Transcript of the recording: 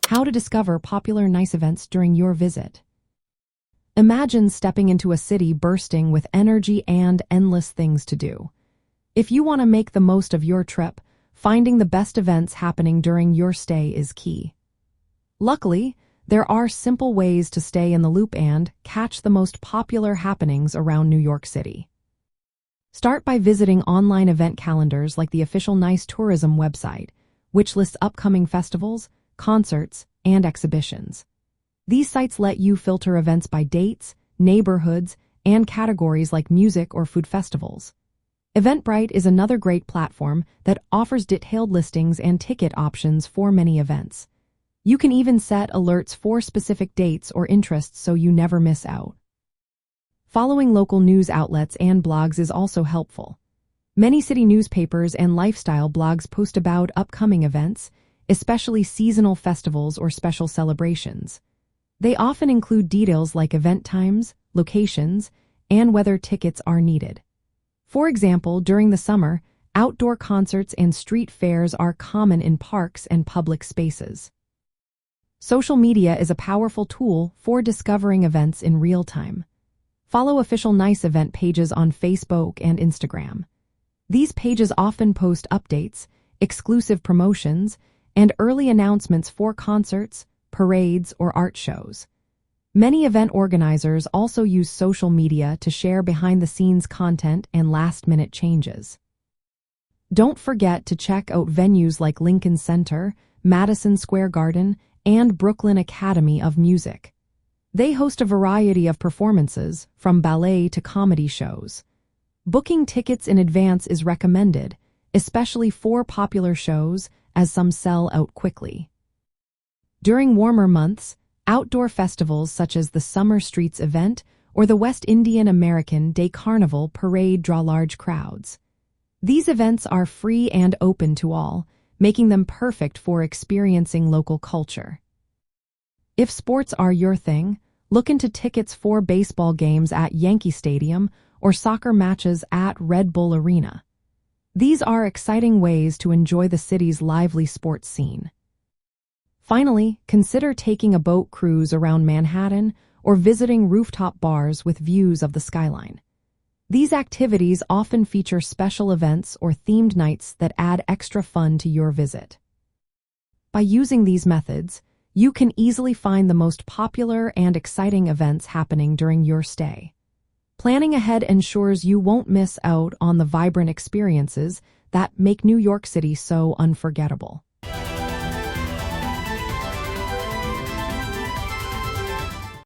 How to discover popular nice events during your visit. Imagine stepping into a city bursting with energy and endless things to do. If you want to make the most of your trip, finding the best events happening during your stay is key. Luckily, there are simple ways to stay in the loop and catch the most popular happenings around New York City. Start by visiting online event calendars like the official NYC tourism website, which lists upcoming festivals, concerts, and exhibitions. These sites let you filter events by dates, neighborhoods, and categories like music or food festivals. Eventbrite is another great platform that offers detailed listings and ticket options for many events. You can even set alerts for specific dates or interests so you never miss out. Following local news outlets and blogs is also helpful. Many city newspapers and lifestyle blogs post about upcoming events, especially seasonal festivals or special celebrations. They often include details like event times, locations, and whether tickets are needed. For example, during the summer, outdoor concerts and street fairs are common in parks and public spaces. Social media is a powerful tool for discovering events in real time. Follow official NYC event pages on Facebook and Instagram. These pages often post updates, exclusive promotions, and early announcements for concerts, parades, or art shows. Many event organizers also use social media to share behind-the-scenes content and last-minute changes. Don't forget to check out venues like Lincoln Center, Madison Square Garden, and Brooklyn Academy of Music. They host a variety of performances, from ballet to comedy shows. Booking tickets in advance is recommended, especially for popular shows, as some sell out quickly. During warmer months, outdoor festivals such as the Summer Streets event or the West Indian American Day Carnival parade draw large crowds. These events are free and open to all, making them perfect for experiencing local culture. If sports are your thing, look into tickets for baseball games at Yankee Stadium or soccer matches at Red Bull Arena. These are exciting ways to enjoy the city's lively sports scene. Finally, consider taking a boat cruise around Manhattan or visiting rooftop bars with views of the skyline. These activities often feature special events or themed nights that add extra fun to your visit. By using these methods, you can easily find the most popular and exciting events happening during your stay. Planning ahead ensures you won't miss out on the vibrant experiences that make New York City so unforgettable.